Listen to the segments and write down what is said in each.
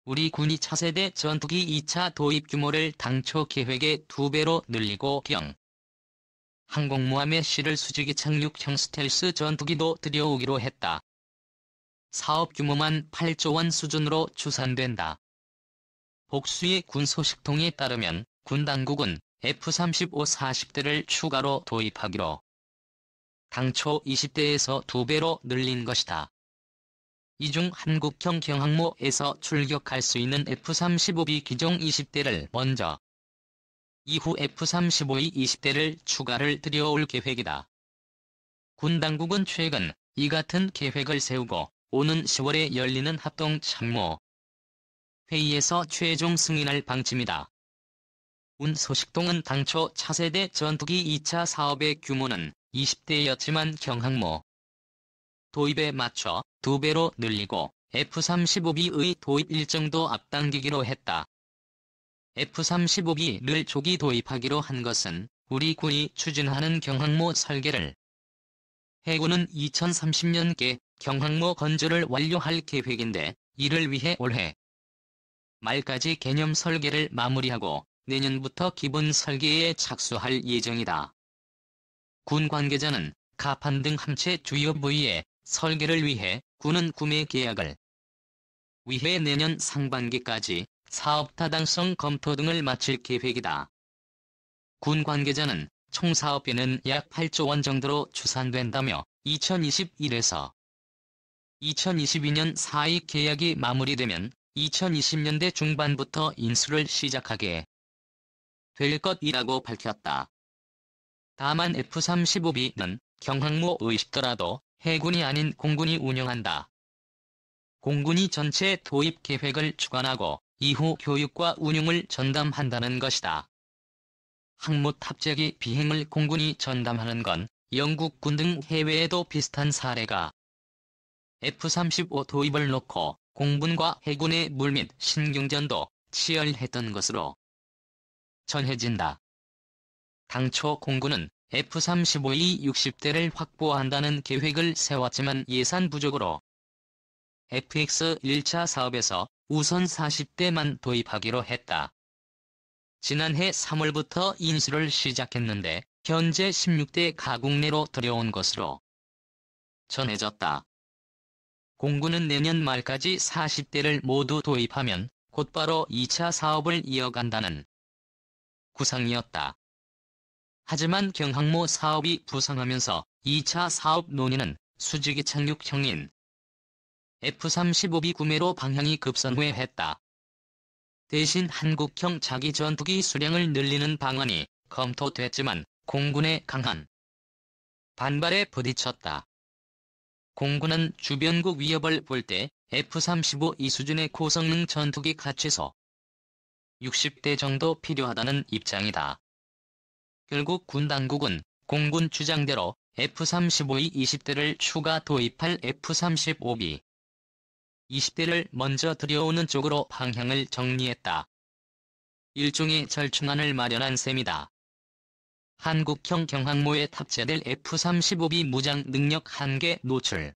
우리 군이 차세대 전투기 2차 도입 규모를 당초 계획의 2배로 늘리고 항공모함에 실을 수직이 착륙형 스텔스 전투기도 들여오기로 했다. 사업 규모만 8조 원 수준으로 추산된다. 복수의 군 소식통에 따르면 군 당국은 F-35 40대를 추가로 도입하기로 당초 20대에서 2배로 늘린 것이다. 이 중 한국형 경항모에서 출격할 수 있는 F-35B 기종 20대를 먼저, 이후 F-35E 20대를 추가를 들여올 계획이다. 군 당국은 최근 이 같은 계획을 세우고 오는 10월에 열리는 합동참모 회의에서 최종 승인할 방침이다. 군 소식통은 당초 차세대 전투기 2차 사업의 규모는 20대였지만 경항모 도입에 맞춰 2배로 늘리고 F-35B의 도입 일정도 앞당기기로 했다. F-35B를 조기 도입하기로 한 것은 우리 군이 추진하는 경항모 설계를 해군은 2030년께 경항모 건조를 완료할 계획인데 이를 위해 올해 말까지 개념 설계를 마무리하고 내년부터 기본 설계에 착수할 예정이다. 군 관계자는 가판 등 함체 주요 부위의 설계를 위해 군은 구매 계약을 위해 내년 상반기까지 사업 타당성 검토 등을 마칠 계획이다. 군 관계자는 총 사업비는 약 8조 원 정도로 추산된다며 2021에서 2022년 사이 계약이 마무리되면 2020년대 중반부터 인수를 시작하게 될 것이라고 밝혔다. 다만 F-35B는 경항모의식더라도 해군이 아닌 공군이 운영한다. 공군이 전체 도입 계획을 주관하고 이후 교육과 운용을 전담한다는 것이다. 항모 탑재기 비행을 공군이 전담하는 건 영국군 등 해외에도 비슷한 사례가 F-35 도입을 놓고 공군과 해군의 물밑 신경전도 치열했던 것으로 전해진다. 당초 공군은 F-35E 60대를 확보한다는 계획을 세웠지만 예산 부족으로 FX 1차 사업에서 우선 40대만 도입하기로 했다. 지난해 3월부터 인수를 시작했는데 현재 16대 가국 내로 들여온 것으로 전해졌다. 공군은 내년 말까지 40대를 모두 도입하면 곧바로 2차 사업을 이어간다는 구상이었다. 하지만 경항모 사업이 부상하면서 2차 사업 논의는 수직이 착륙형인 F-35B 구매로 방향이 급선회했다. 대신 한국형 자기 전투기 수량을 늘리는 방안이 검토됐지만 공군의 강한 반발에 부딪혔다. 공군은 주변국 위협을 볼 때 F-35E 수준의 고성능 전투기 가치소 60대 정도 필요하다는 입장이다. 결국 군 당국은 공군 주장대로 F-35E 20대를 추가 도입할 F-35B 20대를 먼저 들여오는 쪽으로 방향을 정리했다. 일종의 절충안을 마련한 셈이다. 한국형 경항모에 탑재될 F-35B 무장 능력 한계 노출.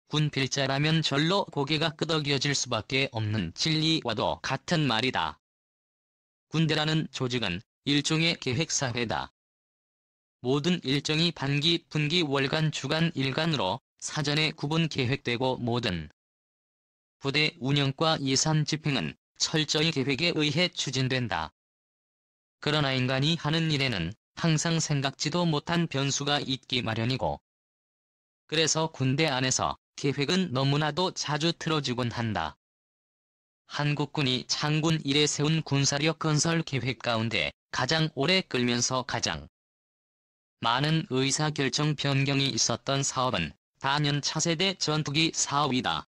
군 필자라면 절로 고개가 끄덕여질 수밖에 없는 진리와도 같은 말이다. 군대라는 조직은 일종의 계획사회다. 모든 일정이 반기, 분기, 월간, 주간, 일간으로 사전에 구분 계획되고 모든 부대 운영과 예산 집행은 철저히 계획에 의해 추진된다. 그러나 인간이 하는 일에는 항상 생각지도 못한 변수가 있기 마련이고 그래서 군대 안에서 계획은 너무나도 자주 틀어지곤 한다. 한국군이 창군 이래 세운 군사력 건설 계획 가운데 가장 오래 끌면서 가장 많은 의사결정 변경이 있었던 사업은 단연 차세대 전투기 사업이다.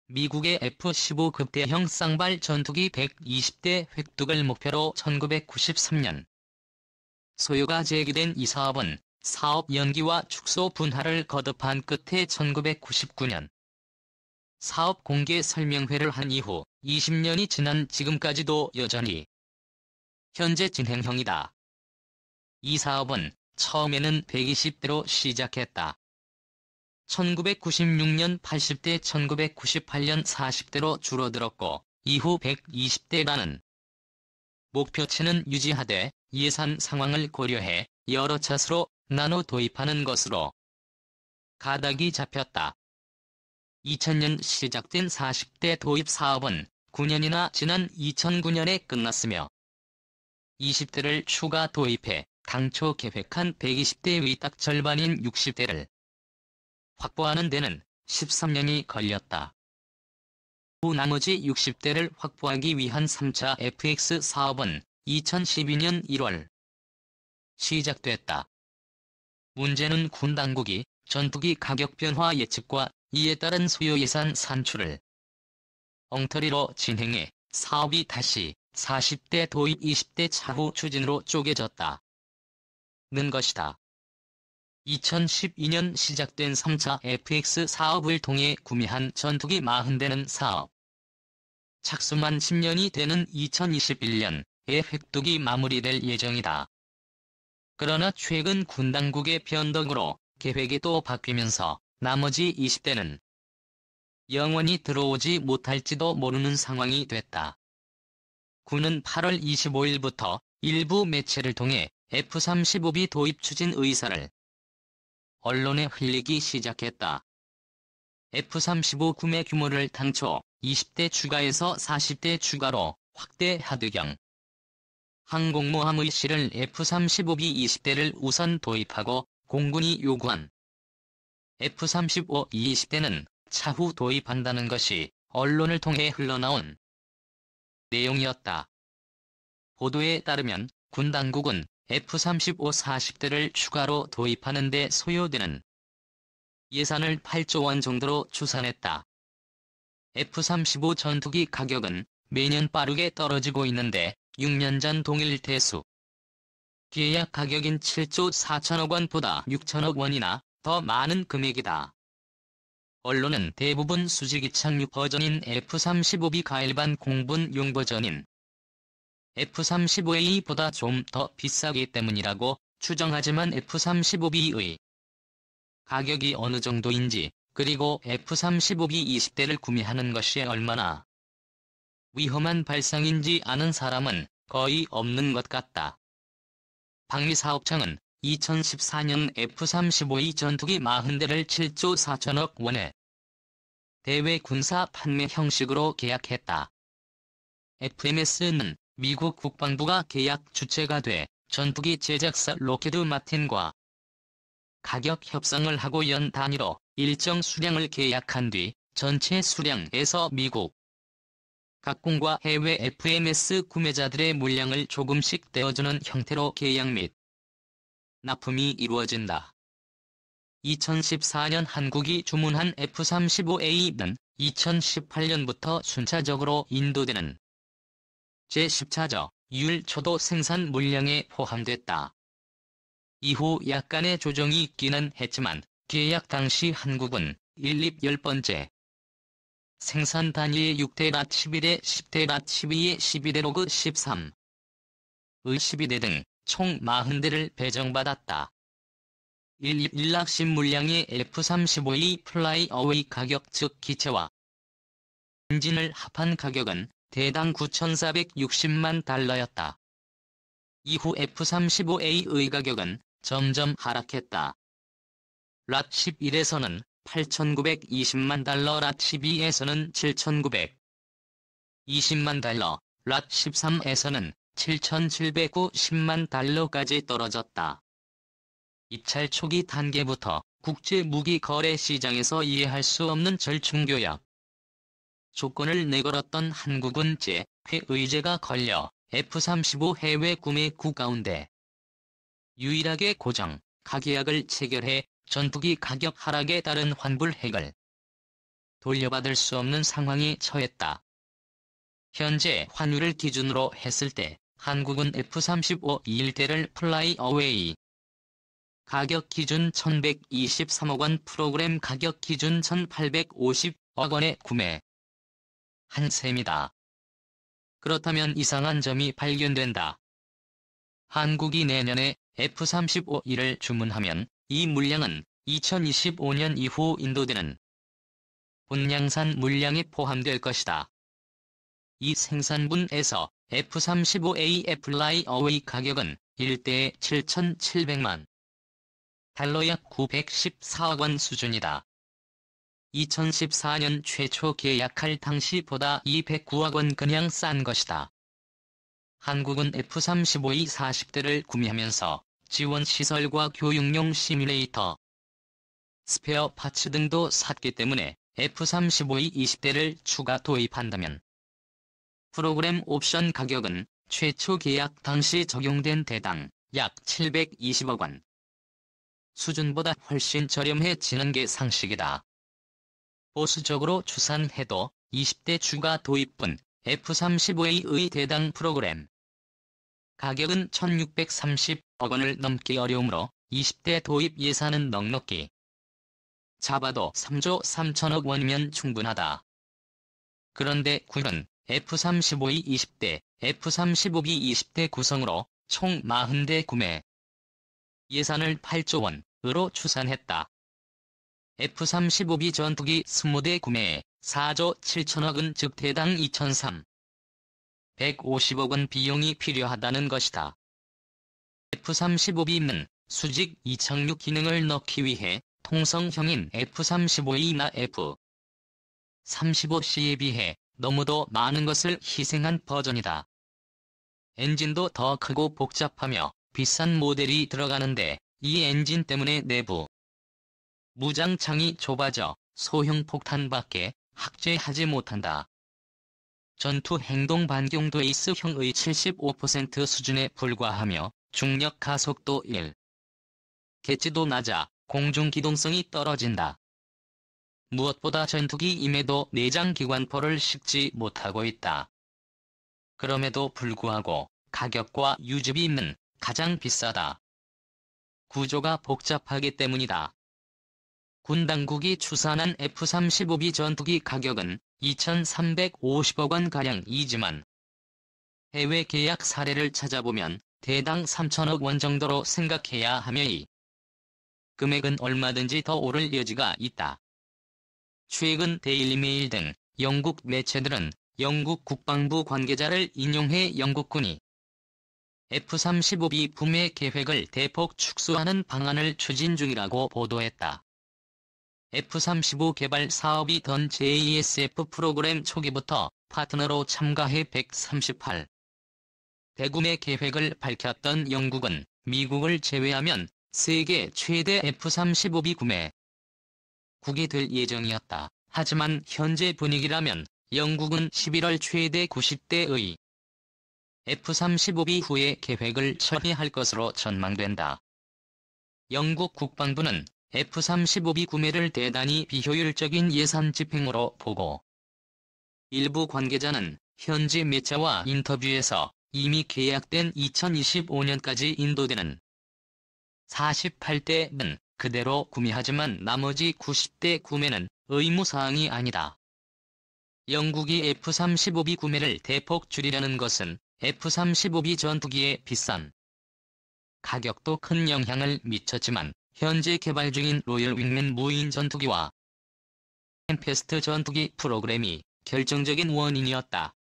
미국의 F-15 대형 쌍발 전투기 120대 획득을 목표로 1993년 소요가 제기된 이 사업은 사업 연기와 축소 분할을 거듭한 끝에 1999년 사업 공개 설명회를 한 이후 20년이 지난 지금까지도 여전히 현재 진행형이다. 이 사업은 처음에는 120대로 시작했다. 1996년 80대 1998년 40대로 줄어들었고 이후 120대라는 목표치는 유지하되 예산 상황을 고려해 여러 차수로 나눠 도입하는 것으로 가닥이 잡혔다. 2000년 시작된 40대 도입 사업은 9년이나 지난 2009년에 끝났으며 20대를 추가 도입해 당초 계획한 120대의 딱 절반인 60대를 확보하는 데는 13년이 걸렸다. 후 나머지 60대를 확보하기 위한 3차 FX 사업은 2012년 1월 시작됐다. 문제는 군 당국이 전투기 가격 변화 예측과 이에 따른 수요 예산 산출을 엉터리로 진행해 사업이 다시 40대 도입 20대 차후 추진으로 쪼개졌다. 는 것이다. 2012년 시작된 3차 FX 사업을 통해 구매한 전투기 40대는 사업 착수만 10년이 되는 2021년에 획득이 마무리될 예정이다. 그러나 최근 군 당국의 변덕으로 계획이 또 바뀌면서 나머지 20대는 영원히 들어오지 못할지도 모르는 상황이 됐다. 군은 8월 25일부터 일부 매체를 통해 F-35B 도입 추진 의사를 언론에 흘리기 시작했다. F-35 구매 규모를 당초 20대 추가에서 40대 추가로 확대하듯 항공모함의 실을 F-35B 20대를 우선 도입하고 공군이 요구한 F-35 20대는 차후 도입한다는 것이 언론을 통해 흘러나온 내용이었다. 보도에 따르면 군 당국은 F-35 40대를 추가로 도입하는 데 소요되는 예산을 8조 원 정도로 추산했다. F-35 전투기 가격은 매년 빠르게 떨어지고 있는데 6년 전 동일 대수 계약 가격인 7조 4천억 원보다 6천억 원이나 더 많은 금액이다. 언론은 대부분 수직이 착륙 버전인 F-35B가 일반 공군용 버전인 F-35A보다 좀 더 비싸기 때문이라고 추정하지만 F-35B의 가격이 어느 정도인지 그리고 F-35B 20대를 구매하는 것이 얼마나 위험한 발상인지 아는 사람은 거의 없는 것 같다. 방위사업청은 2014년 F-35A 전투기 40대를 7조 4천억 원에 대외 군사 판매 형식으로 계약했다. FMS는 미국 국방부가 계약 주체가 돼 전투기 제작사 록히드 마틴과 가격 협상을 하고 연 단위로 일정 수량을 계약한 뒤 전체 수량에서 미국 각군과 해외 FMS 구매자들의 물량을 조금씩 떼어주는 형태로 계약 및 납품이 이루어진다. 2014년 한국이 주문한 F-35A는 2018년부터 순차적으로 인도되는 제10차저 유일 초도 생산 물량에 포함됐다. 이후 약간의 조정이 있기는 했지만 계약 당시 한국은 1, 10번째 생산 단위의 6대라 11에 10대라 12에 11에 로그 13의 12대 등 총 40대를 배정받았다. 1락신 물량의 F-35A 플라이 어웨이 가격 즉 기체와 엔진을 합한 가격은 대당 9,460만 달러였다. 이후 F-35A의 가격은 점점 하락했다. 랏 11에서는 8,920만 달러, 랏 12에서는 7,920만 달러, 랏 13에서는 7,790만 달러까지 떨어졌다. 입찰 초기 단계부터 국제 무기 거래 시장에서 이해할 수 없는 절충교역 조건을 내걸었던 한국은 재회의제가 걸려 F-35 해외 구매국 가운데 유일하게 고정 가계약을 체결해 전투기 가격 하락에 따른 환불액을 돌려받을 수 없는 상황에 처했다. 현재 환율을 기준으로 했을 때 한국은 F-35 1대를 플라이 어웨이 가격 기준 1,123억 원, 프로그램 가격 기준 1,850억 원에 구매 한 셈이다. 그렇다면 이상한 점이 발견된다. 한국이 내년에 F-35E를 주문하면 이 물량은 2025년 이후 인도되는 본량산 물량이 포함될 것이다. 이 생산분에서 F-35A 플라이어웨이 가격은 1대에 7,700만 달러 약 914억 원 수준이다. 2014년 최초 계약할 당시보다 209억 원 그냥 싼 것이다. 한국은 F-35A 40대를 구매하면서 지원시설과 교육용 시뮬레이터, 스페어 파츠 등도 샀기 때문에 F-35A 20대를 추가 도입한다면 프로그램 옵션 가격은 최초 계약 당시 적용된 대당 약 720억 원 수준보다 훨씬 저렴해지는 게 상식이다. 보수적으로 추산해도 20대 추가 도입분 F-35A의 대당 프로그램 가격은 1,630억 원을 넘기 어려우므로 20대 도입 예산은 넉넉히 잡아도 3조 3천억 원이면 충분하다. 그런데 군은 F-35A 20대, F-35B 20대 구성으로 총 40대 구매 예산을 8조 원으로 추산했다. F-35B 전투기 20대 구매에 4조 7천억은 즉 대당 2,350억 원 비용이 필요하다는 것이다. F-35B는 수직 이착륙 기능을 넣기 위해 통성형인 F-35A나 F-35C에 비해 너무도 많은 것을 희생한 버전이다. 엔진도 더 크고 복잡하며 비싼 모델이 들어가는데 이 엔진 때문에 내부 무장창이 좁아져 소형 폭탄밖에 확제하지 못한다. 전투 행동 반경도 에이스형의 75% 수준에 불과하며 중력 가속도 1. 개치도 낮아 공중 기동성이 떨어진다. 무엇보다 전투기임에도 내장 기관포를 싣지 못하고 있다. 그럼에도 불구하고 가격과 유지비는 가장 비싸다. 구조가 복잡하기 때문이다. 군 당국이 추산한 F-35B 전투기 가격은 2,350억 원가량이지만 해외 계약 사례를 찾아보면 대당 3천억 원 정도로 생각해야 하며 이 금액은 얼마든지 더 오를 여지가 있다. 최근 데일리메일 등 영국 매체들은 영국 국방부 관계자를 인용해 영국군이 F-35B 구매 계획을 대폭 축소하는 방안을 추진 중이라고 보도했다. F-35 개발 사업이던 JSF 프로그램 초기부터 파트너로 참가해 138 대구매 계획을 밝혔던 영국은 미국을 제외하면 세계 최대 F-35B 구매 국이 될 예정이었다. 하지만 현재 분위기라면 영국은 11월 최대 90대의 F-35B 후에 계획을 처리할 것으로 전망된다. 영국 국방부는 F-35B 구매를 대단히 비효율적인 예산 집행으로 보고 일부 관계자는 현지 매체와 인터뷰에서 이미 계약된 2025년까지 인도되는 48대는 그대로 구매하지만 나머지 90대 구매는 의무사항이 아니다. 영국이 F-35B 구매를 대폭 줄이려는 것은 F-35B 전투기의 비싼 가격도 큰 영향을 미쳤지만 현재 개발 중인 로열 윙맨 무인 전투기와 템페스트 전투기 프로그램이 결정적인 원인이었다.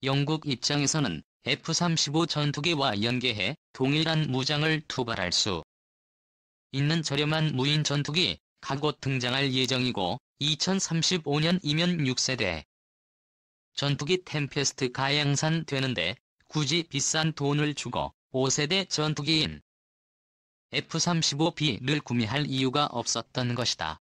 영국 입장에서는 F-35 전투기와 연계해 동일한 무장을 투발할 수 있는 저렴한 무인 전투기 곧 등장할 예정이고 2035년이면 6세대 전투기 템페스트가 양산되는데 굳이 비싼 돈을 주고 5세대 전투기인 F-35B를 구매할 이유가 없었던 것이다.